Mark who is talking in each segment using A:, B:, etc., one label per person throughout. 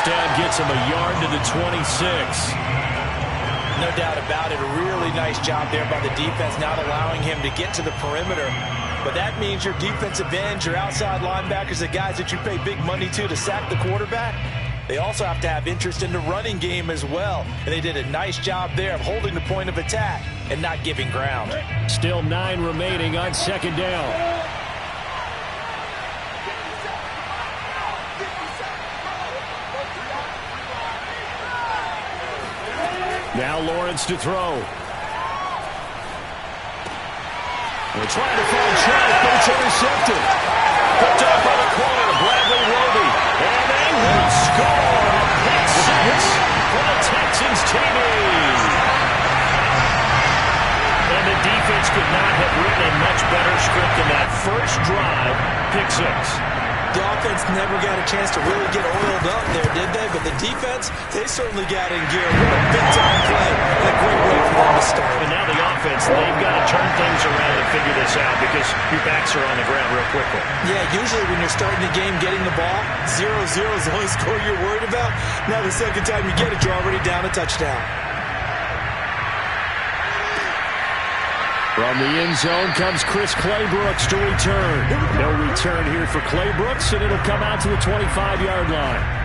A: down gets him a yard to the 26.
B: No doubt about it. A really nice job there by the defense, not allowing him to get to the perimeter. But that means your defensive ends, your outside linebackers, the guys that you pay big money to sack the quarterback, they also have to have interest in the running game as well. And they did a nice job there of holding the point of attack and not giving ground.
A: Still 9 remaining on second down. Now Lawrence to throw. They're trying to find Trout, but it's intercepted. Picked up by the corner, Bradley Roby. And they will score. Pick 6 for the Texans TV. And the defense could not have written a much better script than that first drive. Pick 6.
B: The offense never got a chance to really get oiled up there, did they? But the defense, they certainly got in gear. What a big-time play and a great way for them to start.
A: And now the offense, they've got to turn things around and figure this out because your backs are on the ground real quickly.
B: Yeah, usually when you're starting the game, getting the ball, 0-0 is the only score you're worried about. Now the second time you get it, you're already down a touchdown.
A: From the end zone comes Chris Claybrooks to return. No return here for Claybrooks, and it'll come out to the 25-yard line.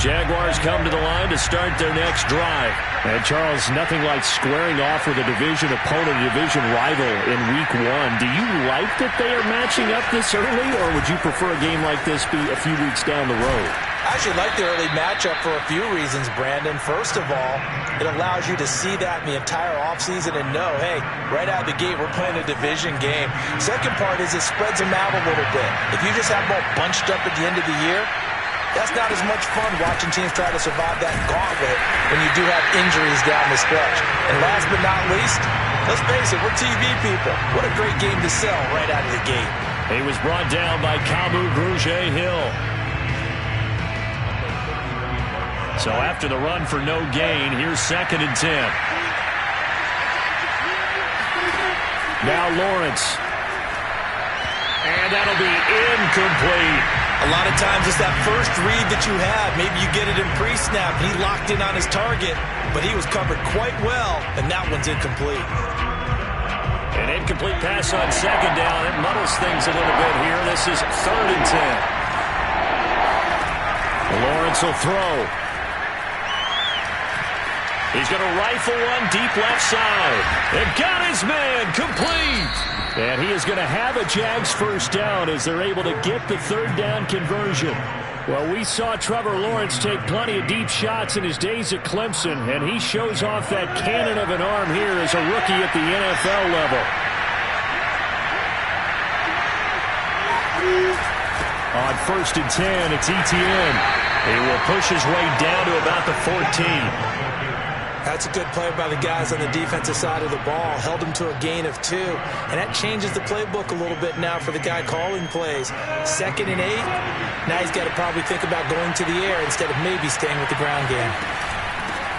A: Jaguars come to the line to start their next drive. And Charles, nothing like squaring off with a division opponent, a division rival in week 1. Do you like that they are matching up this early, or would you prefer a game like this be a few weeks down the road?
B: I actually like the early matchup for a few reasons, Brandon. First of all, it allows you to see that in the entire offseason and know, hey, right out of the gate, we're playing a division game. Second part is it spreads them out a little bit. If you just have them all bunched up at the end of the year, that's not as much fun watching teams try to survive that gauntlet when you do have injuries down the stretch. And last but not least, let's face it, we're TV people. What a great game to sell right out of the gate.
A: He was brought down by Kamu Grugier-Hill. So after the run for no gain, here's 2nd and 10. Now Lawrence. And that'll be incomplete.
B: A lot of times it's that first read that you have. Maybe you get it in pre-snap. He locked in on his target, but he was covered quite well, and that one's incomplete.
A: An incomplete pass on 2nd down. It muddles things a little bit here. This is 3rd and 10. Lawrence will throw. He's going to rifle one deep left side. And got his man complete. And he is going to have a Jags first down as they're able to get the 3rd down conversion. Well, we saw Trevor Lawrence take plenty of deep shots in his days at Clemson, and he shows off that cannon of an arm here as a rookie at the NFL level. On 1st and 10, it's Etienne. He will push his way down to about the 14.
B: That's a good play by the guys on the defensive side of the ball. Held him to a gain of 2. And that changes the playbook a little bit now for the guy calling plays. 2nd and 8. Now he's got to probably think about going to the air instead of maybe staying with the ground game.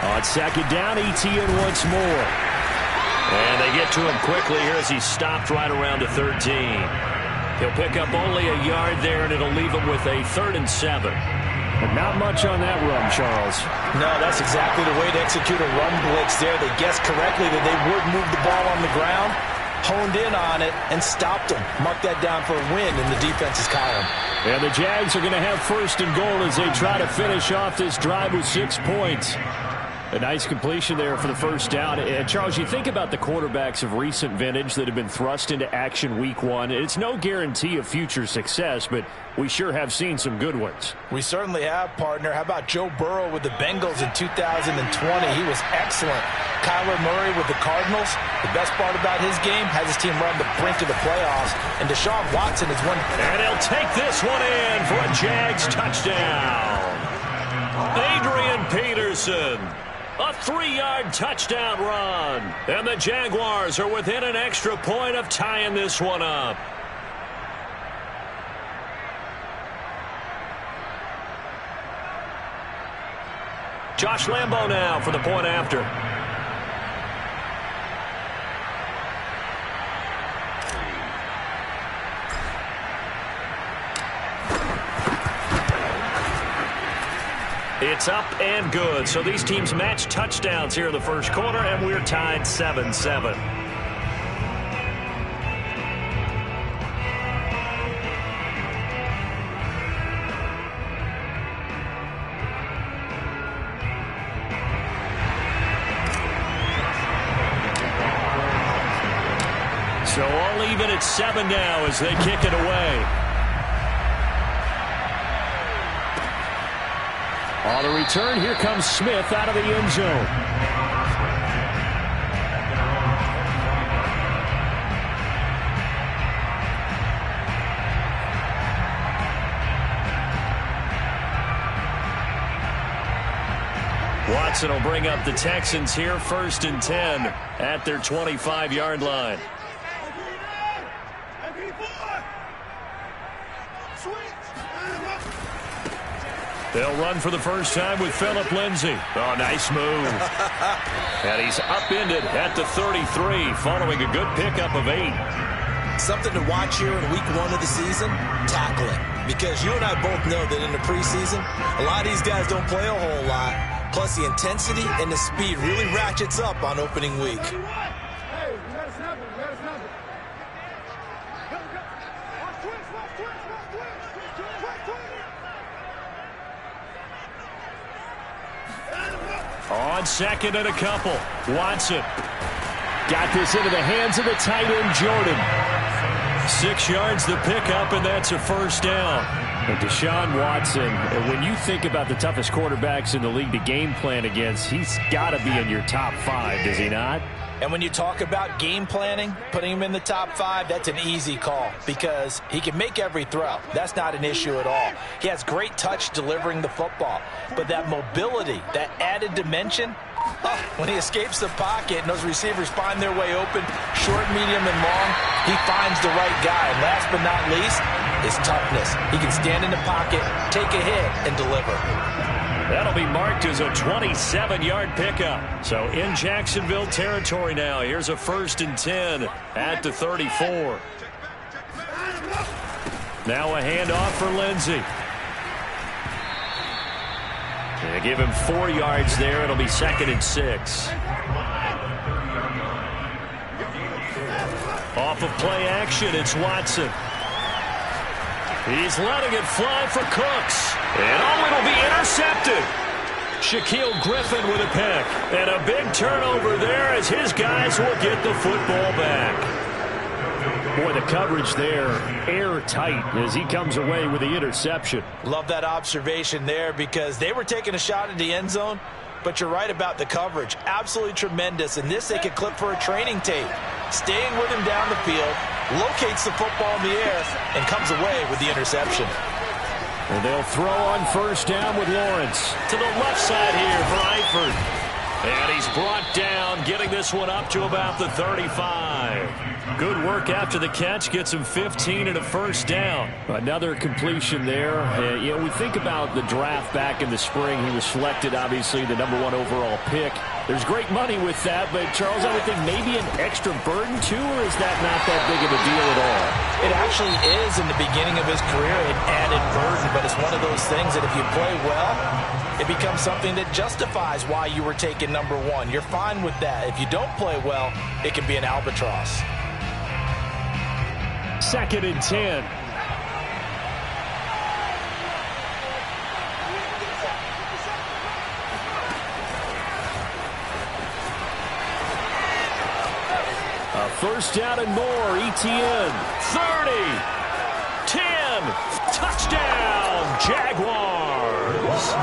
A: On 2nd down, Etienne once more. And they get to him quickly here as he's stopped right around the 13. He'll pick up only a yard there, and it'll leave him with a 3rd and 7. And not much on that run, Charles.
B: No, that's exactly the way to execute a run blitz there. They guessed correctly that they would move the ball on the ground, honed in on it, and stopped them. Mark that down for a win in the defense's column.
A: And the Jags are going to have 1st and goal as they try to finish off this drive with 6 points. A nice completion there for the first down. And Charles, you think about the quarterbacks of recent vintage that have been thrust into action week 1. It's no guarantee of future success, but we sure have seen some good ones.
B: We certainly have, partner. How about Joe Burrow with the Bengals in 2020? He was excellent. Kyler Murray with the Cardinals. The best part about his game, has his team run the brink of the playoffs. And Deshaun Watson is one.
A: And he'll take this one in for a Jags touchdown. Adrian Peterson. A 3-yard touchdown run. And the Jaguars are within an extra point of tying this one up. Josh Lambo now for the point after. It's up and good. So these teams match touchdowns here in the first quarter, and we're tied 7-7. So all even at 7 now as they kick it away. On the return, here comes Smith out of the end zone. Watson will bring up the Texans here, 1st and 10 at their 25-yard line. They'll run for the first time with Phillip Lindsay. Oh, nice move. And he's upended at the 33 following a good pickup of 8.
B: Something to watch here in week 1 of the season, tackling. Because you and I both know that in the preseason, a lot of these guys don't play a whole lot. Plus, the intensity and the speed really ratchets up on opening week. On 2nd and a couple, Watson got this into the hands of the tight end, Jordan. 6 yards the pickup, and that's a first down. And Deshaun Watson, when you think about the toughest quarterbacks in the league to game plan against, he's got to be in your top 5, does he not? And when you talk about game planning, putting him in the top 5, that's an easy call because he can make every throw. That's not an issue at all. He has great touch delivering the football. But that mobility, that added dimension, when he escapes the pocket and those receivers find their way open, short, medium, and long, he finds the right guy. And last but not least, his toughness. He can stand in the pocket, take a hit, and deliver.
A: That'll be marked as a 27-yard pickup. So in Jacksonville territory now. Here's a 1st and 10 at the 34. Now a handoff for Lindsay. They give him 4 yards there. It'll be 2nd and 6. Off of play action, it's Watson. He's letting it fly for Cooks. And it'll be intercepted. Shaquille Griffin with a pick. And a big turnover there as his guys will get the football back. Boy, the coverage there, airtight as he comes away with the interception.
B: Love that observation there because they were taking a shot at the end zone, but you're right about the coverage. Absolutely tremendous. And this they could clip for a training tape. Staying with him down the field, locates the football in the air, and comes away with the interception.
A: And they'll throw on 1st down with Lawrence. To the left side here for Eifert. And he's brought down, getting this one up to about the 35. Good work after the catch. Gets him 15 and a first down. Another completion there. We think about the draft back in the spring. He was selected, obviously, the #1 overall pick. There's great money with that, but, Charles, I would think maybe an extra burden, too, or is that not that big of a deal at all?
B: It actually is in the beginning of his career, an added burden, but it's one of those things that if you play well, it becomes something that justifies why you were taken #1. You're fine with that. If you don't play well, it can be an albatross.
A: 2nd and 10. A first down and more. ETN. 30. 10. Touchdown. Jaguars.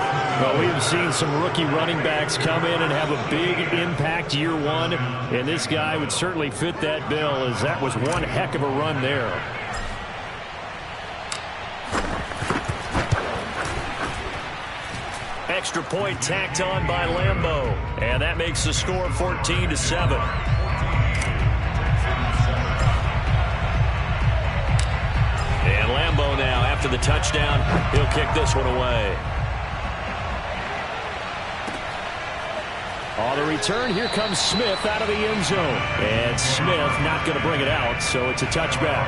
A: Well, we've seen some rookie running backs come in and have a big impact year 1. And this guy would certainly fit that bill as that was one heck of a run there. Extra point tacked on by Lambeau. And that makes the score 14-7. And Lambeau now, after the touchdown, he'll kick this one away. On the return, here comes Smith out of the end zone. And Smith not going to bring it out, so it's a touchback.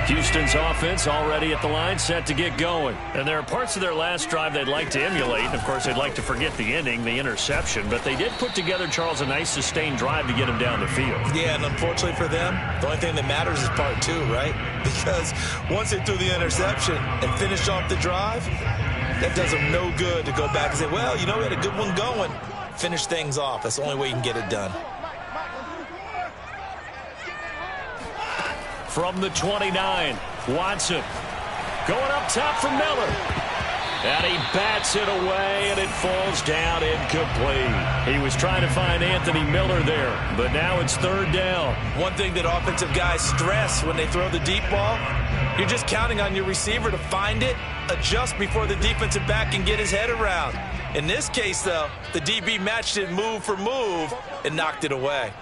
A: Houston's offense already at the line, set to get going. And there are parts of their last drive they'd like to emulate. Of course, they'd like to forget the ending, the interception. But they did put together, Charles, a nice sustained drive to get him down the field.
B: Yeah, and unfortunately for them, the only thing that matters is part two, right? Because once they threw the interception and finished off the drive, that does them no good to go back and say, well, you know, we had a good one going. Finish things off. That's the only way you can get it done.
A: From the 29, Watson going up top for Miller. And he bats it away, and it falls down incomplete. He was trying to find Anthony Miller there, but now it's third down.
B: One thing that offensive guys stress when they throw the deep ball, you're just counting on your receiver to find it, adjust before the defensive back can get his head around. In this case, though, the DB matched it move for move and knocked it away.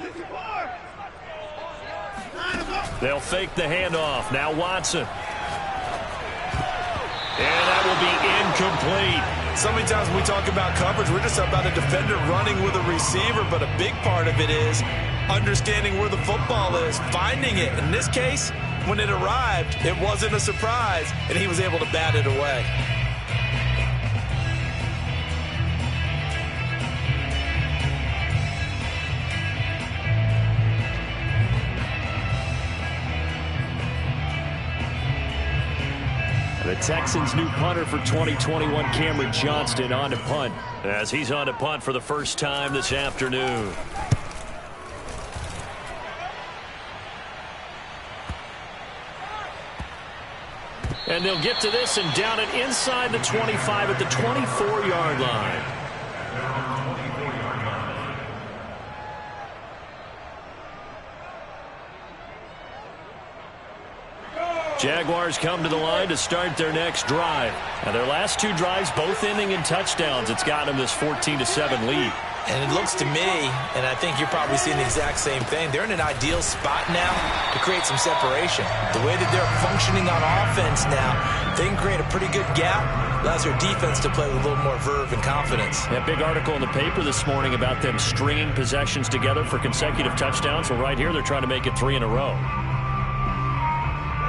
A: They'll fake the handoff. Now Watson. And that will be incomplete.
B: So many times when we talk about coverage, we're just about a defender running with a receiver, but a big part of it is understanding where the football is, finding it. In this case, when it arrived, it wasn't a surprise, and he was able to bat it away.
A: The Texans' new punter for 2021, Cameron Johnston, on to punt, as he's on to punt for the first time this afternoon. And they'll get to this and down it inside the 25 at the 24-yard line. Jaguars come to the line to start their next drive. Now their last two drives, both ending in touchdowns. It's got them this 14-7 lead.
B: And it looks to me, and I think you're probably seeing the exact same thing, they're in an ideal spot now to create some separation. The way that they're functioning on offense now, they can create a pretty good gap. Allows their defense to play with a little more verve and confidence.
A: That big article in the paper this morning about them stringing possessions together for consecutive touchdowns. Well, right here they're trying to make it 3 in a row.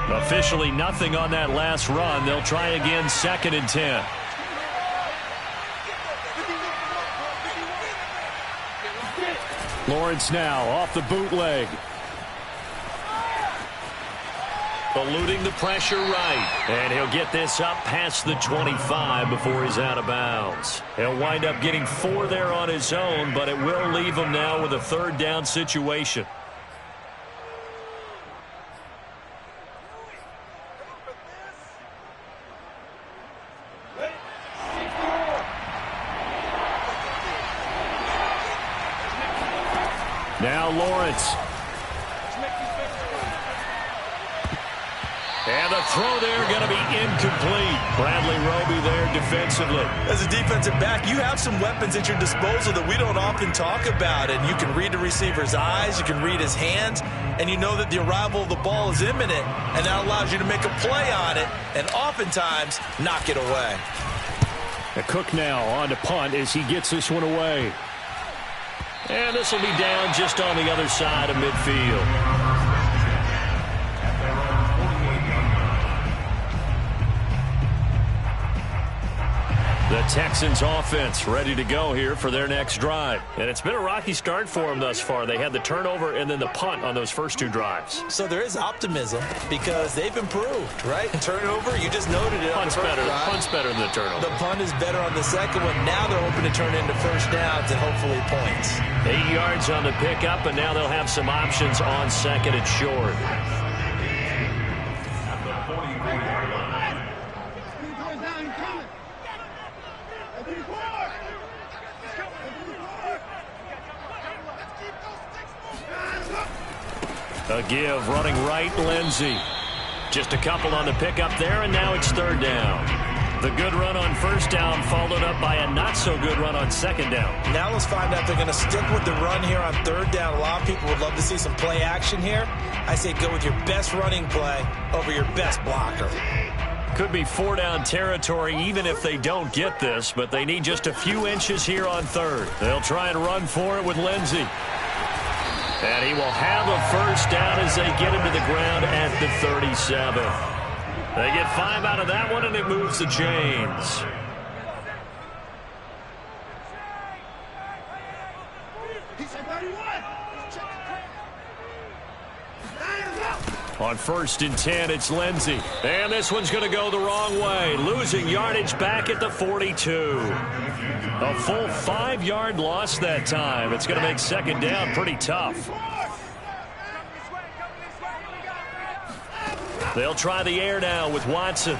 A: Officially nothing on that last run. They'll try again, 2nd and 10. Lawrence now off the bootleg. Eluding the pressure right. And he'll get this up past the 25 before he's out of bounds. He'll wind up getting 4 there on his own, but it will leave him now with a third down situation. Now Lawrence. And the throw there going to be incomplete. Bradley Roby there defensively.
B: As a defensive back, you have some weapons at your disposal that we don't often talk about. And you can read the receiver's eyes, you can read his hands, and you know that the arrival of the ball is imminent. And that allows you to make a play on it and oftentimes knock it away.
A: Cook now on to punt as he gets this one away. And this will be down just on the other side of midfield. The Texans offense ready to go here for their next drive. And it's been a rocky start for them thus far. They had the turnover and then the punt on those first two drives.
B: So there is optimism because they've improved, right? Turnover, you just noted it.
A: Punt's better. Punt's better than the turnover.
B: The punt is better on the second one. Now they're hoping to turn into first downs and hopefully points.
A: 8 yards on the pickup, and now they'll have some options on second and short. A give, running right, Lindsey. Just a couple on the pickup there, and now it's third down. The good run on first down followed up by a not-so-good run on second down.
B: Now let's find out if they're going to stick with the run here on third down. A lot of people would love to see some play action here. I say go with your best running play over your best blocker.
A: Could be 4-down territory even if they don't get this, but they need just a few inches here on third. They'll try and run for it with Lindsey. And he will have a first down as they get him to the ground at the 37. They get 5 out of that one, and it moves the chains. On 1st and 10, it's Lindsey. And this one's going to go the wrong way. Losing yardage back at the 42. A full 5-yard loss that time. It's going to make 2nd down pretty tough. They'll try the air now with Watson.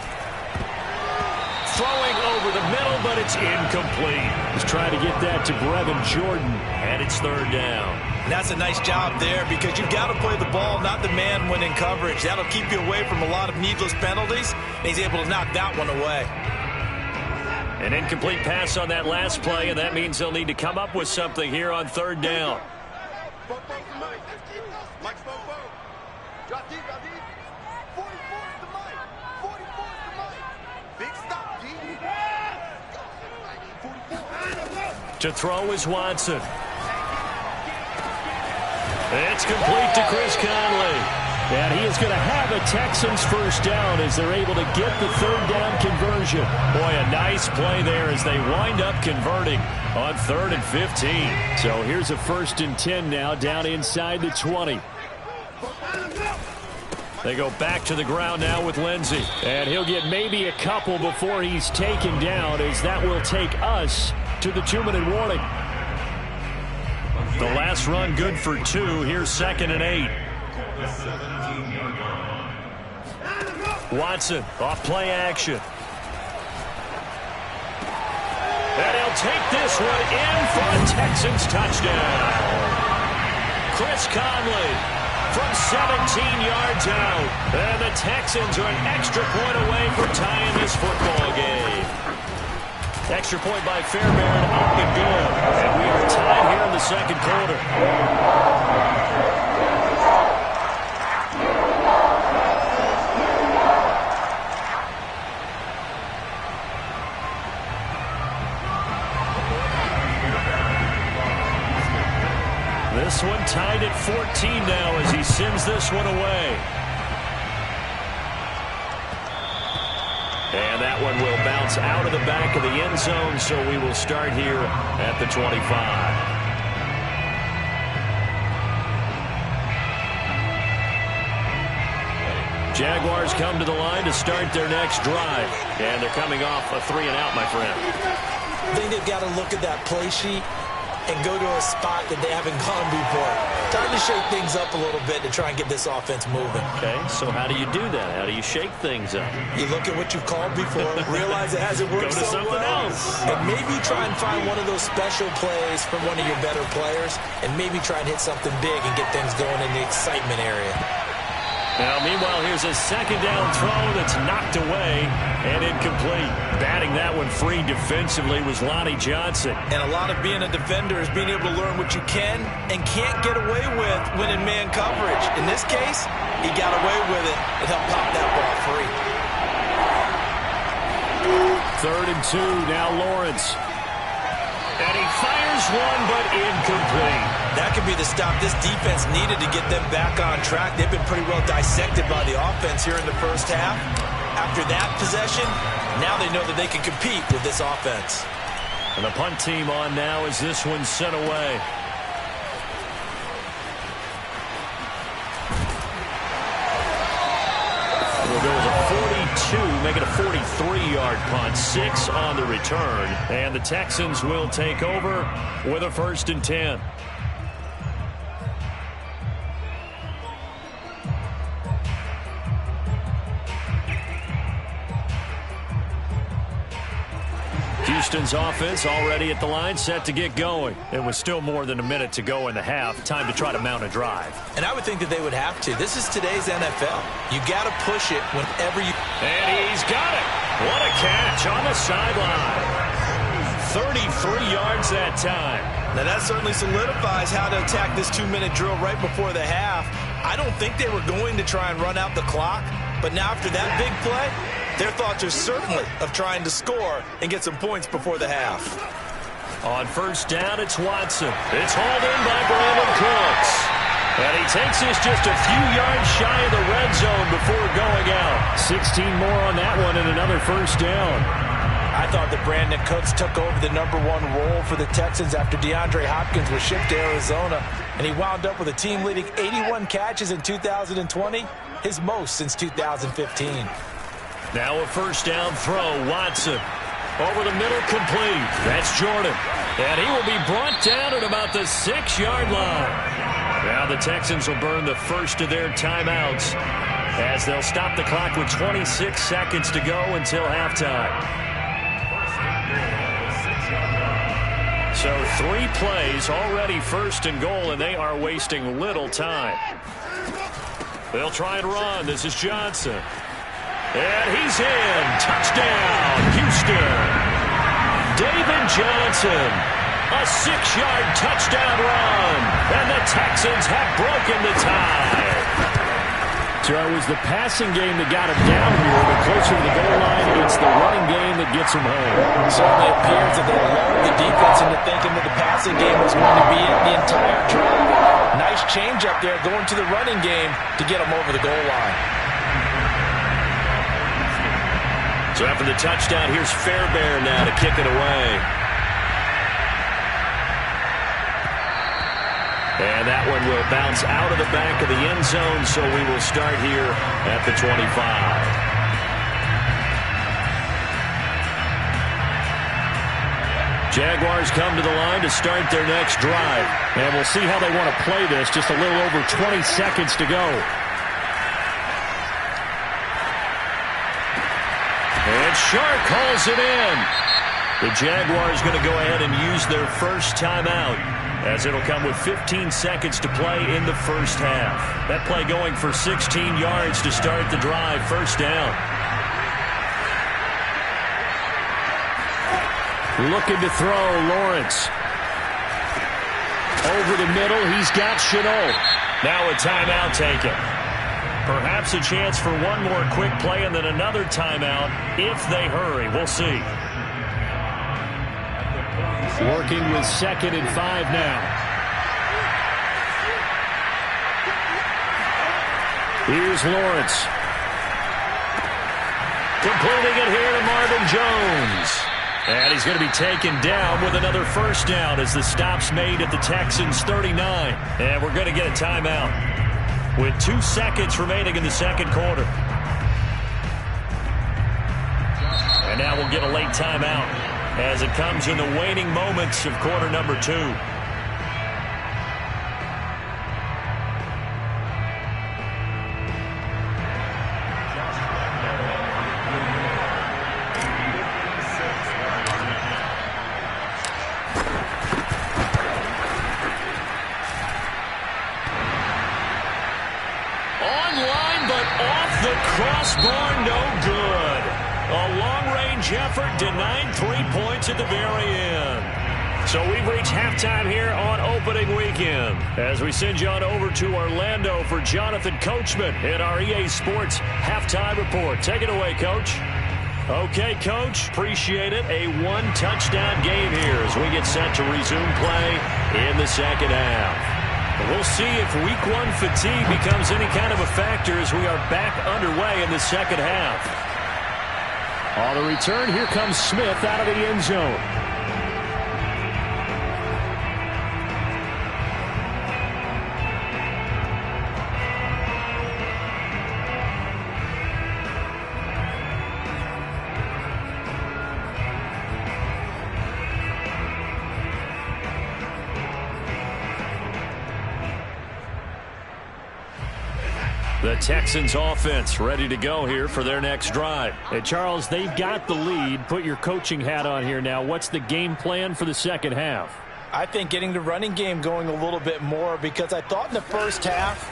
A: Throwing over the middle, but it's incomplete. He's trying to get that to Brevin Jordan, and it's 3rd down.
B: And that's a nice job there because you've got to play the ball, not the man when in coverage. That'll keep you away from a lot of needless penalties, and he's able to knock that one away.
A: An incomplete pass on that last play, and that means they'll need to come up with something here on 3rd down. To throw is Watson. It's complete to Chris Conley. And he is going to have a Texans first down as they're able to get the 3rd down conversion. Boy, a nice play there as they wind up converting on 3rd and 15. So here's a 1st and 10 now down inside the 20. They go back to the ground now with Lindsey. And he'll get maybe a couple before he's taken down, as that will take us to the 2-minute warning. The last run good for 2. Here's 2nd and 8. Watson off play action. And he'll take this one in for a Texans touchdown. Chris Conley from 17 yards out. And the Texans are an extra point away from tying this football game. Extra point by Fairbairn, up and good. And we are tied here in the 2nd quarter. This one tied at 14 now as he sends this one away. And that one will bounce out of the back of the end zone, so we will start here at the 25. Jaguars come to the line to start their next drive. And they're coming off a 3-and-out, my friend.
B: I think they've got to look at that play sheet and go to a spot that they haven't gone before. Time to shake things up a little bit to try and get this offense moving.
A: Okay, so how do you do that? How do you shake things up?
B: You look at what you've called before, realize it hasn't worked
A: Go to
B: so
A: something
B: well,
A: else.
B: and maybe try and find one of those special plays from one of your better players, and maybe try and hit something big and get things going in the excitement area.
A: Now, meanwhile, here's a 2nd down throw that's knocked away and incomplete. Batting that one free defensively was Lonnie Johnson.
B: And a lot of being a defender is being able to learn what you can and can't get away with when in man coverage. In this case, he got away with it and helped pop that ball free.
A: 3rd and 2, now Lawrence. And he fires one, but incomplete.
B: That could be the stop this defense needed to get them back on track. They've been pretty well dissected by the offense here in the first half. After that possession, now they know that they can compete with this offense.
A: And the punt team on now as this one's sent away. We'll go with a 42, make it a 43-yard punt, 6 on the return. And the Texans will take over with a 1st and 10. Houston's offense already at the line, set to get going. It was still more than a minute to go in the half. Time to try to mount a drive.
B: And I would think that they would have to. This is today's NFL. You got to push it whenever you...
A: And he's got it. What a catch on the sideline. 33 yards that time.
B: Now that certainly solidifies how to attack this 2-minute drill right before the half. I don't think they were going to try and run out the clock, but now after that big play, their thoughts are certainly of trying to score and get some points before the half.
A: On 1st down, it's Watson. It's hauled in by Brandon Cooks. And he takes this just a few yards shy of the red zone before going out. 16 more on that one and another first down.
B: I thought that Brandon Cooks took over the #1 role for the Texans after DeAndre Hopkins was shipped to Arizona, and he wound up with a team-leading 81 catches in 2020, his most since 2015.
A: Now a first down throw. Watson over the middle, complete. That's Jordan. And he will be brought down at about the 6-yard line. Now the Texans will burn the first of their timeouts as they'll stop the clock with 26 seconds to go until halftime. So 3 plays, already first and goal, and they are wasting little time. They'll try and run. This is Johnson. And he's in. Touchdown, Houston. David Johnson. A 6-yard touchdown run. And the Texans have broken the tie. So it was the passing game that got him down here, but closer to the goal line, it's the running game that gets him home.
B: Certainly appears that they lulled the defense into thinking that the passing game was going to be it the entire drive. Nice change up there going to the running game to get him over the goal line.
A: So after the touchdown, here's Fairbairn now to kick it away. And that one will bounce out of the back of the end zone, so we will start here at the 25. Jaguars come to the line to start their next drive. And we'll see how they want to play this. Just a little over 20 seconds to go. And Shark calls it in. The Jaguars going to go ahead and use their first timeout, as it'll come with 15 seconds to play in the first half. That play going for 16 yards to start the drive. First down. Looking to throw, Lawrence. Over the middle, he's got Shenault. Now a timeout taken. Perhaps a chance for one more quick play and then another timeout if they hurry. We'll see. Working with 2nd and 5 now. Here's Lawrence. Completing it here to Marvin Jones. And he's going to be taken down with another first down as the stop's made at the Texans' 39. And we're going to get a timeout with 2 seconds remaining in the second quarter. And now we'll get a late timeout as it comes in the waning moments of quarter number 2. Online, but off the crossbar, no good. A long-range effort denied 3 points at the very end. So we've reached halftime here on opening weekend as we send you on over to Orlando for Jonathan Coachman in our EA Sports halftime report. Take it away, Coach. Okay, Coach. Appreciate it. A 1-touchdown game here as we get set to resume play in the second half. We'll see if Week 1 fatigue becomes any kind of a factor as we are back underway in the second half. On the return, here comes Smith out of the end zone. The Texans offense ready to go here for their next drive. Hey, Charles, they've got the lead. Put your coaching hat on here now. What's the game plan for the second half?
B: I think getting the running game going a little bit more, because I thought in the first half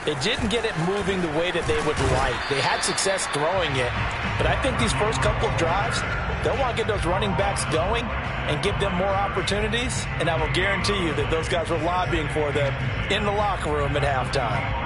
B: they didn't get it moving the way that they would like. They had success throwing it, but I think these first couple of drives, they'll want to get those running backs going and give them more opportunities, and I will guarantee you that those guys were lobbying for them in the locker room at halftime.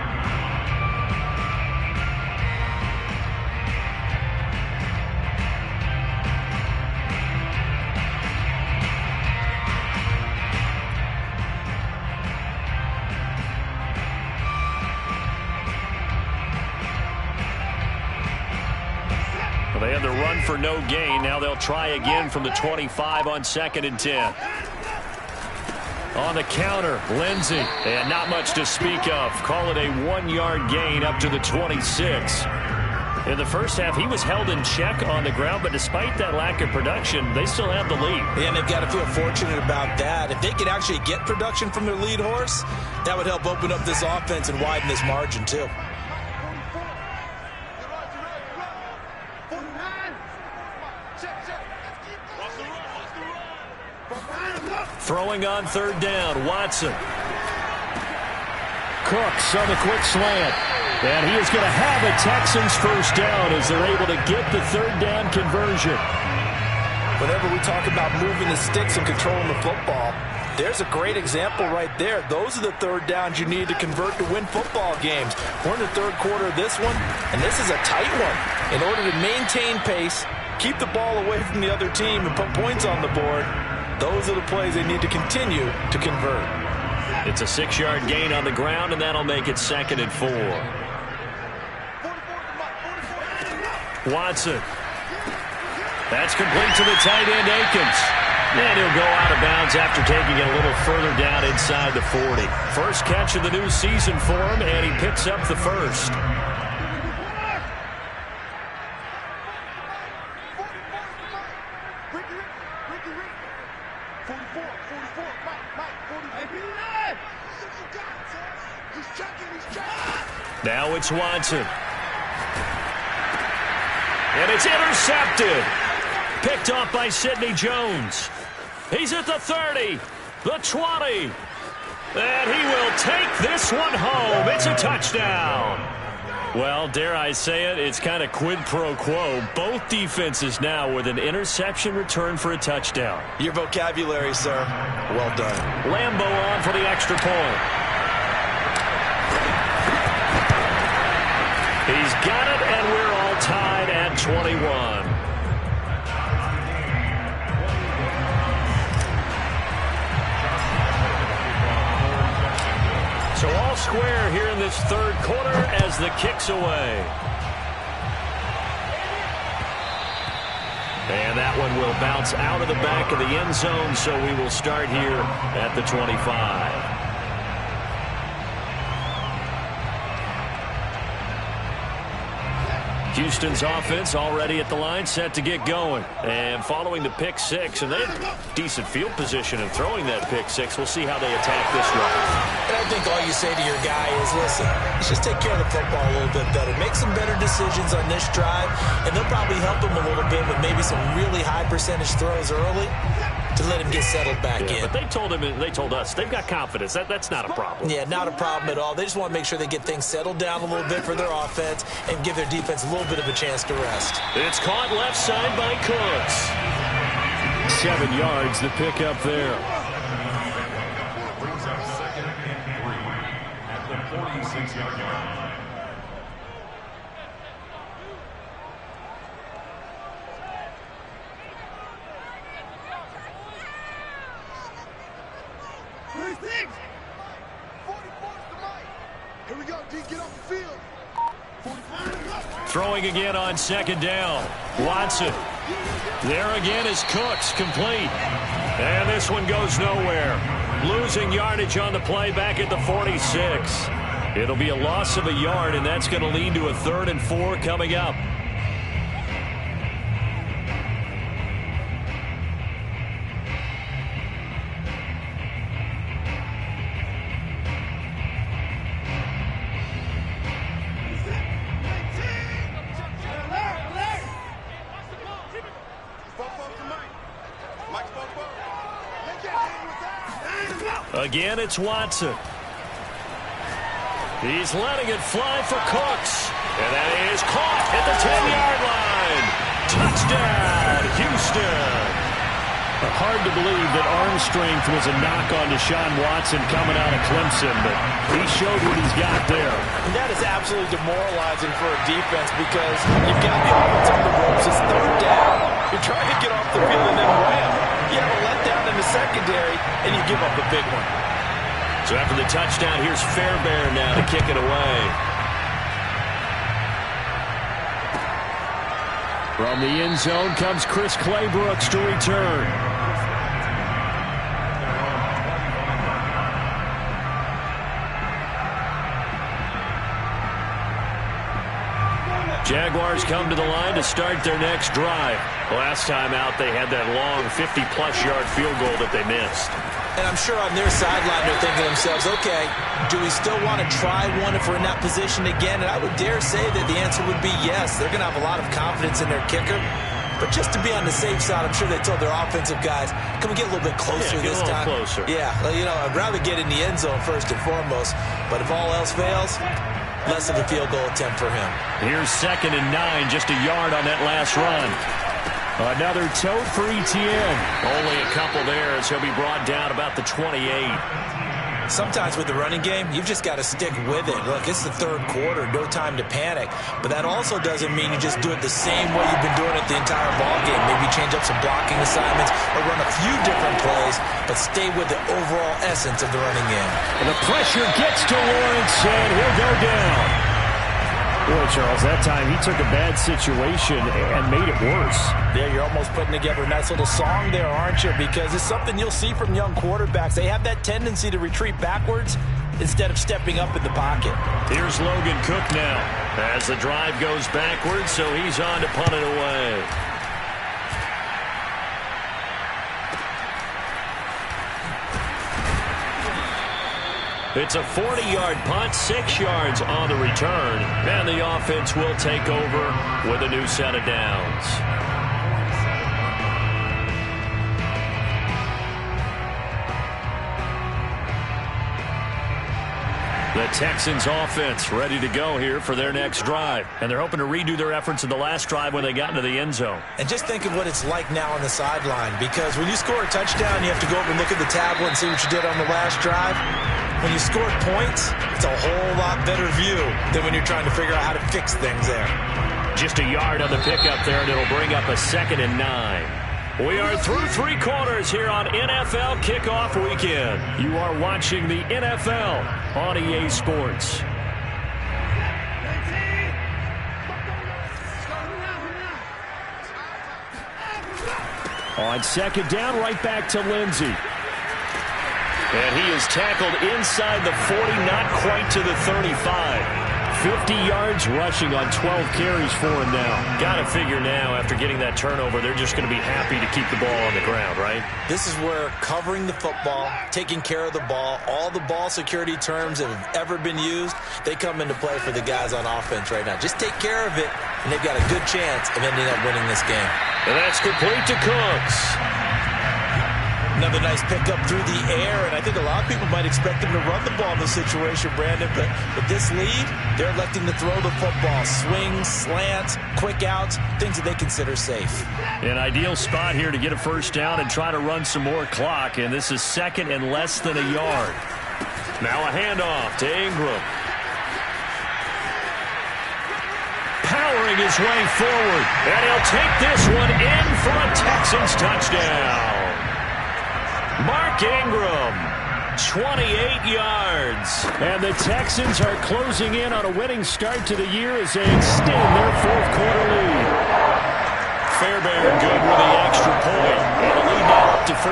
A: They had the run for no gain. Now they'll try again from the 25 on 2nd and 10. On the counter, Lindsey. And not much to speak of. Call it a 1-yard gain up to the 26. In the first half, he was held in check on the ground, but despite that lack of production, they still have the lead.
B: And they've got to feel fortunate about that. If they could actually get production from their lead horse, that would help open up this offense and widen this margin, too.
A: Throwing on 3rd down, Watson. Cooks on the quick slant. And he is going to have a Texans first down as they're able to get the 3rd down conversion.
B: Whenever we talk about moving the sticks and controlling the football, there's a great example right there. Those are the 3rd downs you need to convert to win football games. We're in the 3rd quarter of this one, and this is a tight one. In order to maintain pace, keep the ball away from the other team, and put points on the board, those are the plays they need to continue to convert.
A: It's a 6-yard gain on the ground, and that'll make it 2nd and 4. Watson. That's complete to the tight end, Akins. And he'll go out of bounds after taking it a little further down inside the 40. First catch of the new season for him, and he picks up the first. Now it's Watson. And it's intercepted. Picked off by Sidney Jones. He's at the 30, the 20. And he will take this one home. It's a touchdown. Well, dare I say it, it's kind of quid pro quo. Both defenses now with an interception return for a touchdown.
B: Your vocabulary, sir. Well done.
A: Lambeau on for the extra point. He's got it, and we're all tied at 21. So all square here in this 3rd quarter as the kick's away. And that one will bounce out of the back of the end zone, so we will start here at the 25. Houston's offense already at the line, set to get going. And following the pick 6, and they have decent field position in throwing that pick 6. We'll see how they attack this drive.
B: And I think all you say to your guy is, listen, let's just take care of the football a little bit better. Make some better decisions on this drive, and they'll probably help him a little bit with maybe some really high percentage throws early to let him get settled back in.
A: But they told us they've got confidence. That's not a problem.
B: Yeah, not a problem at all. They just want to make sure they get things settled down a little bit for their offense and give their defense a little bit of a chance to rest.
A: It's caught left side by Cooks. 7 yards, the pickup there.
C: Brings up 2nd and 3 at the 46-yard line.
D: Here we go, D, get off the field.
A: Throwing again on 2nd down. Watson. There again is Cooks, complete. And this one goes nowhere. Losing yardage on the play back at the 46. It'll be a loss of a yard, and that's going to lead to a 3rd and 4 coming up. Again, it's Watson. He's letting it fly for Cooks. And that is caught at the 10-yard line. Touchdown, Houston. Hard to believe that arm strength was a knock on Deshaun Watson coming out of Clemson, but he showed what he's got there.
B: And that is absolutely demoralizing for a defense because you've got the offense on the ropes. It's 3rd down. You're trying to get off the field and then wham. You have a letdown in the secondary, and you give up a big one.
A: So after the touchdown, here's Fairbairn now to kick it away. From the end zone comes Chris Claybrooks to return. Jaguars come to the line to start their next drive. Last time out, they had that long 50-plus yard field goal that they missed.
B: And I'm sure on their sideline they're thinking to themselves, okay, do we still want to try one if we're in that position again? And I would dare say that the answer would be yes. They're going to have a lot of confidence in their kicker. But just to be on the safe side, I'm sure they told their offensive guys, can we get a little bit closer this time?
A: Closer.
B: Yeah, well, you know, I'd rather get in the end zone first and foremost. But if all else fails, less of a field goal attempt for him.
A: Here's 2nd and 9, just a yard on that last run. Another tote for Etienne. Only a couple there as he'll be brought down about the 28.
B: Sometimes with the running game, you've just got to stick with it. Look, it's the third quarter, no time to panic. But that also doesn't mean you just do it the same way you've been doing it the entire ball game. Maybe change up some blocking assignments or run a few different plays, but stay with the overall essence of the running game.
A: And the pressure gets to Lawrence, and he'll go down. Boy, Charles, that time he took a bad situation and made it worse.
B: Yeah, you're almost putting together a nice little song there, aren't you? Because it's something you'll see from young quarterbacks. They have that tendency to retreat backwards instead of stepping up in the pocket.
A: Here's Logan Cook now as the drive goes backwards, so he's on to punt it away. It's a 40-yard punt, 6 yards on the return, and the offense will take over with a new set of downs. The Texans offense ready to go here for their next drive. And they're hoping to redo their efforts in the last drive when they got into the end zone.
B: And just think of what it's like now on the sideline, because when you score a touchdown, you have to go over and look at the tablet and see what you did on the last drive. When you score points, it's a whole lot better view than when you're trying to figure out how to fix things there.
A: Just a yard on the pickup there, and it'll bring up a 2nd and 9. We are through 3 quarters here on NFL Kickoff Weekend. You are watching the NFL on EA Sports. On 2nd down, right back to Lindsey. And he is tackled inside the 40, not quite to the 35. 50 yards rushing on 12 carries for him now. Got to figure now, after getting that turnover, they're just going to be happy to keep the ball on the ground, right?
B: This is where covering the football, taking care of the ball, all the ball security terms that have ever been used, they come into play for the guys on offense right now. Just take care of it, and they've got a good chance of ending up winning this game.
A: And that's complete to Cooks.
B: Another nice pickup through the air, and I think a lot of people might expect them to run the ball in this situation, Brandon, but with this lead, they're electing to throw the football. Swings, slants, quick outs, things that they consider safe.
A: An ideal spot here to get a first down and try to run some more clock, and this is 2nd and less than a yard. Now a handoff to Ingram. Powering his way forward, and he'll take this one in for a Texans touchdown. Mark Ingram, 28 yards. And the Texans are closing in on a winning start to the year as they extend their 4th quarter lead. Fairbairn good with the extra point. And a lead now up to 14.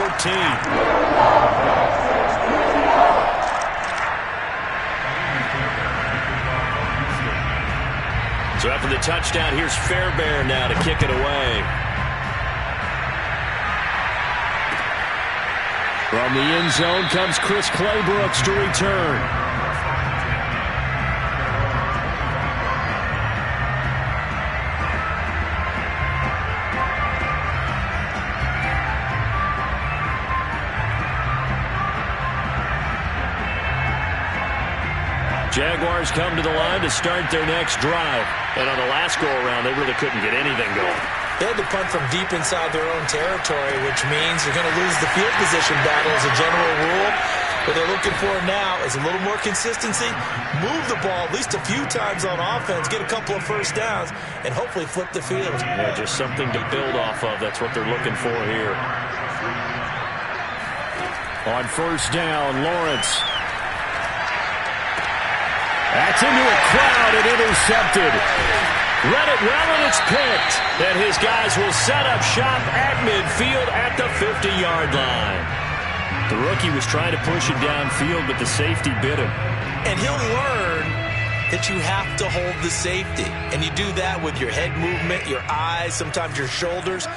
A: So after the touchdown, here's Fairbairn now to kick it away. From the end zone comes Chris Claybrooks to return. Jaguars come to the line to start their next drive. And on the last go-around, they really couldn't get anything going.
B: They had to punt from deep inside their own territory, which means they're going to lose the field position battle as a general rule. What they're looking for now is a little more consistency, move the ball at least a few times on offense, get a couple of first downs, and hopefully flip the field.
A: Yeah, just something to build off of. That's what they're looking for here. On 1st down, Lawrence. That's into a crowd and intercepted. Read it well, and it's picked. And his guys will set up shop at midfield at the 50-yard line. The rookie was trying to push it downfield, but the safety bit him.
B: And he'll learn that you have to hold the safety. And you do that with your head movement, your eyes, sometimes your shoulders.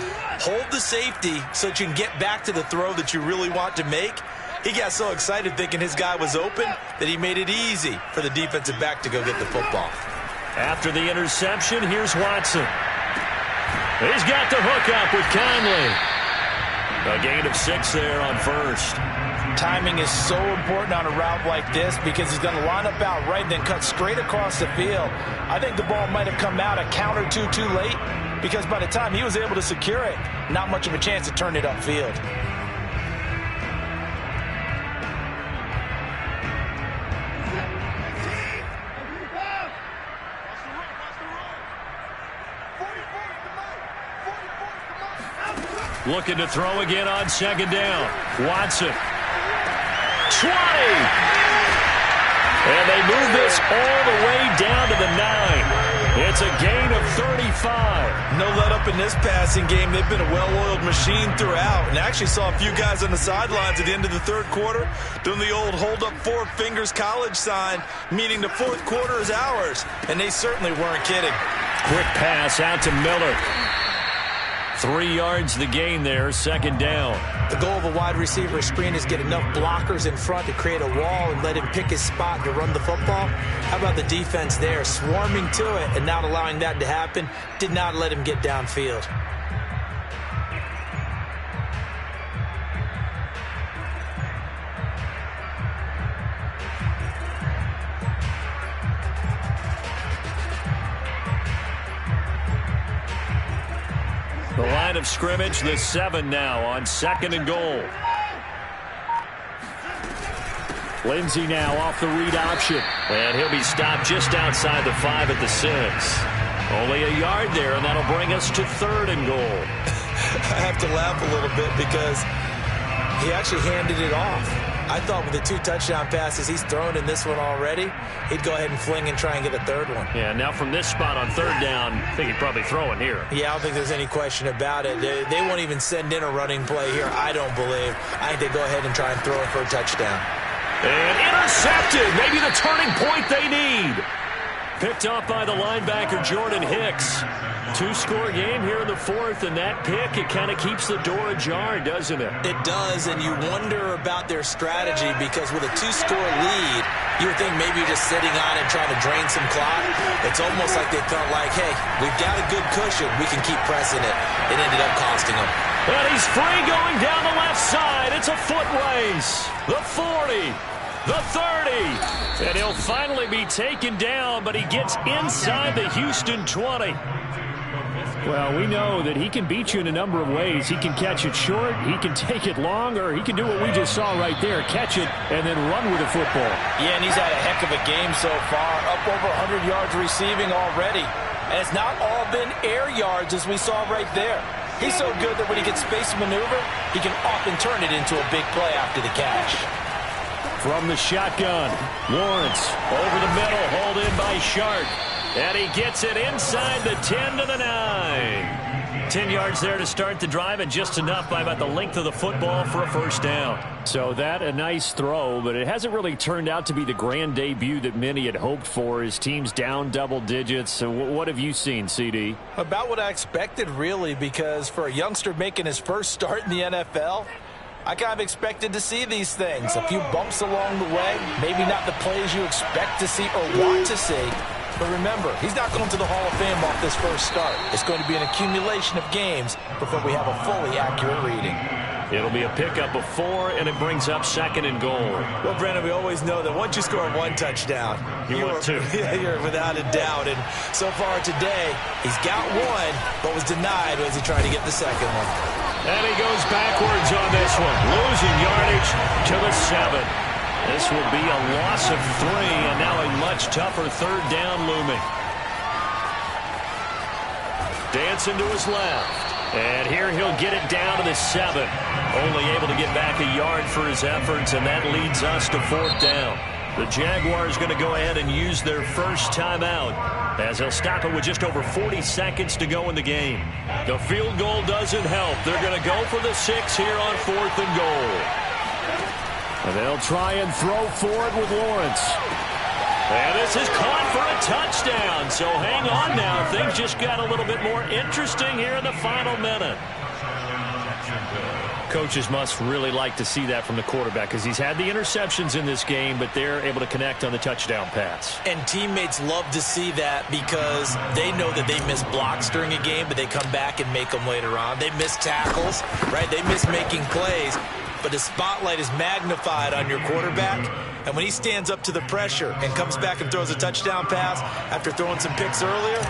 B: Hold the safety so that you can get back to the throw that you really want to make. He got so excited thinking his guy was open that he made it easy for the defensive back to go get the football.
A: After the interception, here's Watson. He's got the hook up with Conley. A gain of 6 there on first.
B: Timing is so important on a route like this because he's going to line up out right and then cut straight across the field. I think the ball might have come out a count or two too late because by the time he was able to secure it, not much of a chance to turn it upfield.
A: Looking to throw again on second down. Watson. 20. And they move this all the way down to the 9. It's a gain of 35.
B: No let up in this passing game. They've been a well-oiled machine throughout. And actually saw a few guys on the sidelines at the end of the third quarter doing the old hold up 4 fingers college sign, meaning the fourth quarter is ours. And they certainly weren't kidding.
A: Quick pass out to Miller. 3 yards the gain there, second down.
B: The goal of a wide receiver screen is get enough blockers in front to create a wall and let him pick his spot to run the football. How about the defense there, swarming to it and not allowing that to happen? Did not let him get downfield.
A: The line of scrimmage, the 7 now on second and goal. Lindsey now off the read option. And he'll be stopped just outside the 5 at the 6. Only a yard there, and that'll bring us to third and goal.
B: I have to laugh a little bit because he actually handed it off. I thought with the 2 touchdown passes he's thrown in this one already, he'd go ahead and fling and try and get a third one.
A: Yeah, now from this spot on third down, I think he'd probably throw it here.
B: Yeah, I don't think there's any question about it. They won't even send in a running play here, I don't believe. I think they go ahead and try and throw it for a touchdown.
A: And intercepted. Maybe the turning point they need. Picked off by the linebacker, Jordan Hicks. 2-score game here in the 4th, and that pick, it kind of keeps the door ajar, doesn't it?
B: It does, and you wonder about their strategy because with a 2-score lead, you would think maybe you're just sitting on it trying to drain some clock. It's almost like they felt like, hey, we've got a good cushion. We can keep pressing it. It ended up costing them.
A: And he's free going down the left side. It's a foot race. The 40. The 30. And he'll finally be taken down, but he gets inside the Houston 20. Well, we know that he can beat you in a number of ways. He can catch it short, he can take it long, or he can do what we just saw right there, catch it and then run with the football.
B: Yeah, and he's had a heck of a game so far, up over 100 yards receiving already. And it's not all been air yards as we saw right there. He's so good that when he gets space to maneuver, he can often turn it into a big play after the catch.
A: From the shotgun, Lawrence over the middle, hauled in by Sharp. And he gets it inside the 10 to the 9. 10 yards there to start the drive, and just enough by about the length of the football for a first down. So that a nice throw, but it hasn't really turned out to be the grand debut that many had hoped for. His team's down double digits. So what have you seen, CD?
B: About what I expected, really, because for a youngster making his first start in the NFL, I kind of expected to see these things. A few bumps along the way, maybe not the plays you expect to see or want to see. But remember, he's not going to the Hall of Fame off this first start. It's going to be an accumulation of games before we have a fully accurate reading.
A: It'll be a pickup of 4, and it brings up second and goal.
B: Well, Brandon, we always know that once you score 1 touchdown,
A: you're
B: without a doubt. And so far today, he's got 1, but was denied as he tried to get the second one.
A: And he goes backwards on this one, losing yardage to the 7. This will be a loss of 3, and now a much tougher third down looming. Dancing to his left. And here he'll get it down to the 7. Only able to get back a yard for his efforts, and that leads us to 4th down. The Jaguars going to go ahead and use their first timeout, as they'll stop it with just over 40 seconds to go in the game. The field goal doesn't help. They're going to go for the 6 here on 4th and goal. And they'll try and throw forward with Lawrence. And this is caught for a touchdown. So hang on now. Things just got a little bit more interesting here in the final minute. Coaches must really like to see that from the quarterback, because he's had the interceptions in this game, but they're able to connect on the touchdown pass.
B: And teammates love to see that, because they know that they miss blocks during a game, but they come back and make them later on. They miss tackles, right? They miss making plays, but the spotlight is magnified on your quarterback. And when he stands up to the pressure and comes back and throws a touchdown pass after throwing some picks earlier,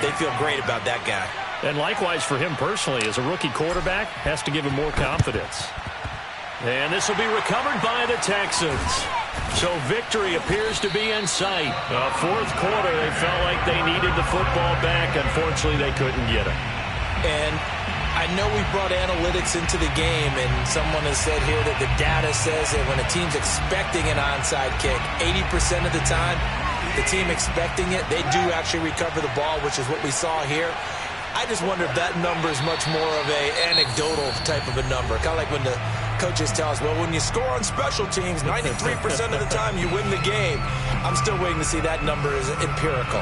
B: they feel great about that guy.
A: And likewise for him personally, as a rookie quarterback, has to give him more confidence. And this will be recovered by the Texans. So victory appears to be in sight. Fourth quarter, they felt like they needed the football back. Unfortunately, they couldn't get it.
B: And I know we brought analytics into the game, and someone has said here that the data says that when a team's expecting an onside kick, 80% of the time, the team expecting it, they do actually recover the ball, which is what we saw here. I just wonder if that number is much more of a anecdotal type of a number. Kind of like when the coaches tell us, well, when you score on special teams, 93% of the time you win the game. I'm still waiting to see that number is empirical.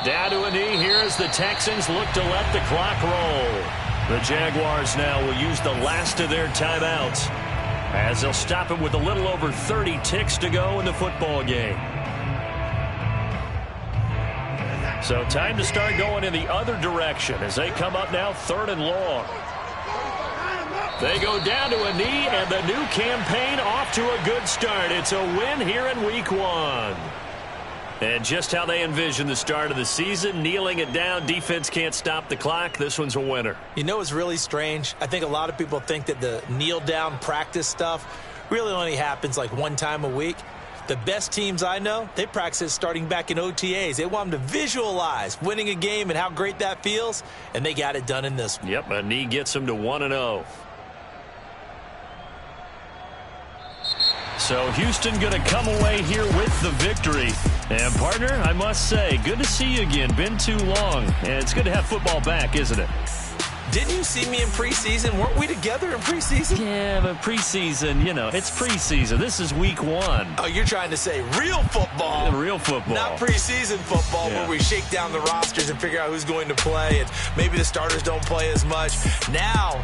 A: Down to a knee here as the Texans look to let the clock roll. The Jaguars now will use the last of their timeouts, as they'll stop it with a little over 30 ticks to go in the football game. So time to start going in the other direction as they come up now 3rd and long. They go down to a knee, and the new campaign off to a good start. It's a win here in week 1. And just how they envision the start of the season, kneeling it down, defense can't stop the clock. This one's a winner.
B: You know what's really strange? I think a lot of people think that the kneel-down practice stuff really only happens like one time a week. The best teams I know, they practice starting back in OTAs. They want them to visualize winning a game and how great that feels, and they got it done in this one.
A: Yep, a knee gets them to 1-0. So Houston going to come away here with the victory. And, partner, I must say, good to see you again. Been too long. And it's good to have football back, isn't it?
B: Didn't you see me in preseason? Weren't we together in preseason?
A: Yeah, but preseason, you know, it's preseason. This is week 1.
B: Oh, you're trying to say real football.
A: Real football.
B: Not preseason football, where we shake down the rosters and figure out who's going to play, and maybe the starters don't play as much. Now,